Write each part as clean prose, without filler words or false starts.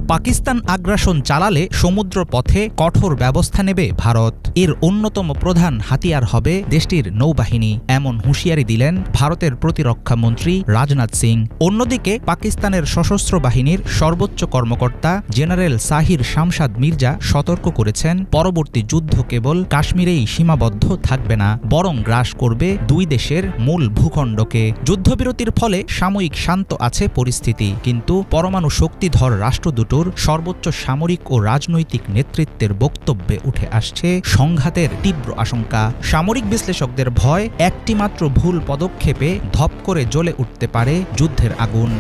পাকিস্তান আগ্রাসন চালালে সমুদ্র পথে কঠোর ব্যবস্থা নেবে ভারত। এর অন্যতম প্রধান হাতিয়ার হবে দেশটির নৌবাহিনী, এমন হুঁশিয়ারি দিলেন ভারতের প্রতিরক্ষা মন্ত্রী রাজনাথ সিং। অন্যদিকে পাকিস্তানের সশস্ত্র বাহিনীর সর্বোচ্চ কর্মকর্তা জেনারেল সাহির শামশাদ মির্জা সতর্ক করেছেন, পরবর্তী যুদ্ধ কেবল কাশ্মীরেই সীমাবদ্ধ থাকবে না, বরং গ্রাস করবে দুই দেশের মূল ভূখণ্ডকে। যুদ্ধবিরতির ফলে সাময়িক শান্ত আছে পরিস্থিতি, কিন্তু পরমাণু শক্তিধর রাষ্ট্র দুটোর সর্বোচ্চ সামরিক ও রাজনৈতিক নেতৃত্বের বক্তব্যে উঠে আসছে সংঘাতের তীব্র আশঙ্কা। সামরিক বিশ্লেষকদের ভয়, একটি মাত্র ভুল পদক্ষেপে ধপ করে জ্বলে উঠতে পারে যুদ্ধের আগুন।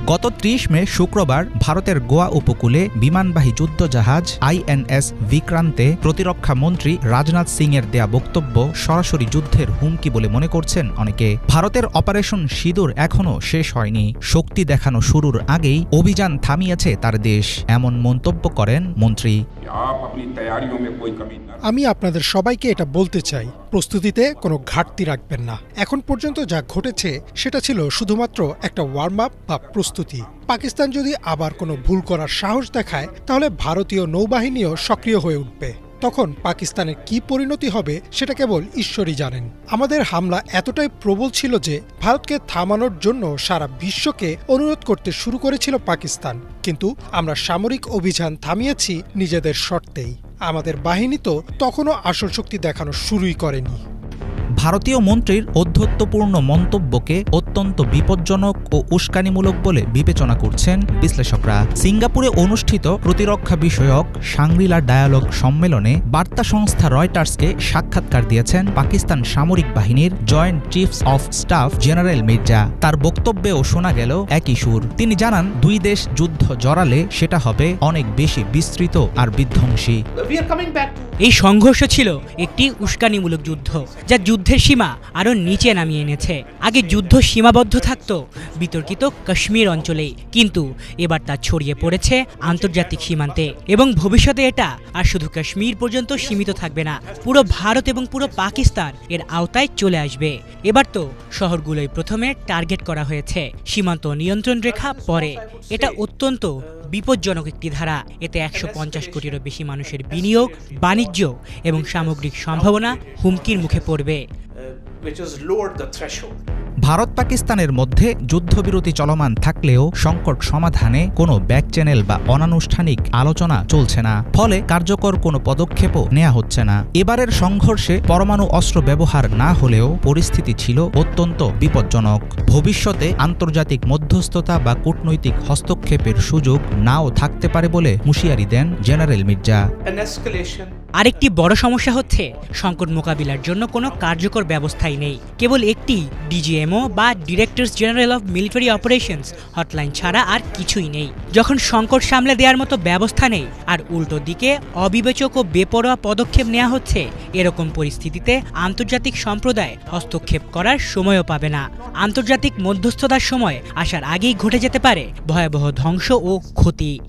গত ৩০ মে শুক্রবার ভারতের গোয়া উপকূলে বিমানবাহী যুদ্ধজাহাজ INS বিক্রান্তে প্রতিরক্ষা মন্ত্রী রাজনাথ সিংয়ের দেয়া বক্তব্য সরাসরি যুদ্ধের হুমকি বলে মনে করছেন অনেকে। ভারতের অপারেশন সিঁদুর এখনও শেষ হয়নি, শক্তি দেখানো শুরুর আগেই অভিযান থামিয়েছে তার দেশ, এমন মন্তব্য করেন মন্ত্রী। আমি আপনাদের সবাইকে এটা বলতে চাই, প্রস্তুতিতে কোনো ঘাটতি রাখবেন না। এখন পর্যন্ত যা ঘটেছে সেটা ছিল শুধুমাত্র একটা ওয়ার্ম আপ বা প্রস্তুতি। পাকিস্তান যদি আবার কোনো ভুল করার সাহস দেখায়, তাহলে ভারতীয় নৌবাহিনীও সক্রিয় হয়ে উঠবে। তখন পাকিস্তানের কি পরিণতি হবে সেটা কেবল ঈশ্বরই জানেন। আমাদের হামলা এতটাই প্রবল ছিল যে ভারতকে থামানোর জন্য সারা বিশ্বকে অনুরোধ করতে শুরু করেছিল পাকিস্তান, কিন্তু আমরা সামরিক অভিযান থামিয়েছি নিজেদের শর্তেই। আমাদের বাহিনী তো তখনও আসল শক্তি দেখানো শুরুই করেনি। ভারতীয় মন্ত্রীর ঔদ্ধত্যপূর্ণ মন্তব্যকে অত্যন্ত বিপজ্জনক ও উস্কানিমূলক বলে বিবেচনা করছেন বিশ্লেষকরা। সিঙ্গাপুরে অনুষ্ঠিত প্রতিরক্ষা বিষয়ক শাংরি-লা ডায়ালগ সম্মেলনে বার্তা সংস্থা রয়টার্সকে সাক্ষাৎকার দিয়েছেন পাকিস্তান সামরিক বাহিনীর joint chiefs of staff general Mirza. তার বক্তব্যেও শোনা গেল একই সুর। তিনি জানান, দুই দেশ যুদ্ধ জড়ালে সেটা হবে অনেক বেশি বিস্তৃত আর বিধ্বংসী। এই সংঘর্ষ ছিল একটি উস্কানিমূলক যুদ্ধ, যা যুদ্ধের সীমা আরও নিচে নামিয়ে এনেছে। আগে যুদ্ধ সীমাবদ্ধ থাকত বিতর্কিত কাশ্মীর অঞ্চলে, কিন্তু এবার তা ছড়িয়ে পড়েছে আন্তর্জাতিক সীমান্তে, এবং ভবিষ্যতে এটা আর শুধু কাশ্মীর পর্যন্ত সীমিত থাকবে না, পুরো ভারত এবং পুরো পাকিস্তান এর আওতায় চলে আসবে। এবার তো শহরগুলোই প্রথমে টার্গেট করা হয়েছে, সীমান্ত নিয়ন্ত্রণ রেখা পরে। এটা অত্যন্ত বিপজ্জনক একটি ধারা। এতে ১৫০ কোটিরও বেশি মানুষের বিনিয়োগ, বাণিজ্য এবং সামগ্রিক সম্ভাবনা হুমকির মুখে পড়বে। ভারত পাকিস্তানের মধ্যে যুদ্ধবিরতি চলমান থাকলেও সংকট সমাধানে কোনো ব্যাক চ্যানেল বা অনানুষ্ঠানিক আলোচনা চলছে না, ফলে কার্যকর কোনো পদক্ষেপও নেওয়া হচ্ছে না। এবারের সংঘর্ষে পরমাণু অস্ত্র ব্যবহার না হলেও পরিস্থিতি ছিল অত্যন্ত বিপজ্জনক। ভবিষ্যতে আন্তর্জাতিক মধ্যস্থতা বা কূটনৈতিক হস্তক্ষেপের সুযোগ নাও থাকতে পারে বলে হুঁশিয়ারি দেন জেনারেল মির্জা। আরেকটি বড় সমস্যা হচ্ছে, সংকট মোকাবিলার জন্য কোনো কার্যকর ব্যবস্থাই নেই। কেবল একটি DGMO বা directors general of military operations hotline ছাড়া আর কিছুই নেই। যখন সংকট সামলে দেওয়ার মতো ব্যবস্থা নেই আর উল্টো দিকে অবিবেচক ও বেপরোয়া পদক্ষেপ নেওয়া হচ্ছে, এরকম পরিস্থিতিতে আন্তর্জাতিক সম্প্রদায় হস্তক্ষেপ করার সময়ও পাবে না। আন্তর্জাতিক মধ্যস্থতার সময় আসার আগেই ঘটে যেতে পারে ভয়াবহ ধ্বংস ও ক্ষতি।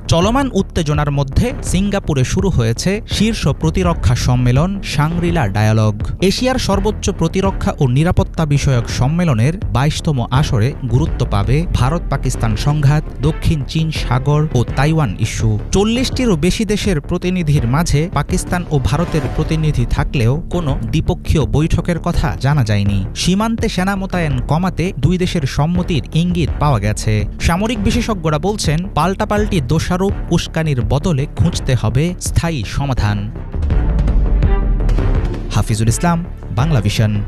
চলমান উত্তেজনার মধ্যে সিঙ্গাপুরে শুরু হয়েছে শীর্ষ প্রতিরক্ষা সম্মেলন শাংরি-লা ডায়ালগ। এশিয়ার সর্বোচ্চ প্রতিরক্ষা ও নিরাপত্তা বিষয়ক সম্মেলনের ২২তম আসরে গুরুত্ব পাবে ভারত পাকিস্তান সংঘাত, দক্ষিণ চীন সাগর ও তাইওয়ান ইস্যু। ৪০টিরও বেশি দেশের প্রতিনিধির মাঝে পাকিস্তান ও ভারতের প্রতিনিধি থাকলেও কোনো দ্বিপক্ষীয় বৈঠকের কথা জানা যায়নি। সীমান্তে সেনা মোতায়েন কমাতে দুই দেশের সম্মতির ইঙ্গিত পাওয়া গেছে। সামরিক বিশেষজ্ঞরা বলছেন, পাল্টাপাল্টি দোষারোপ উস্কানির বদলে খুঁজতে হবে স্থায়ী সমাধান। হাফিজুল ইসলাম, বাংলা ভিশন।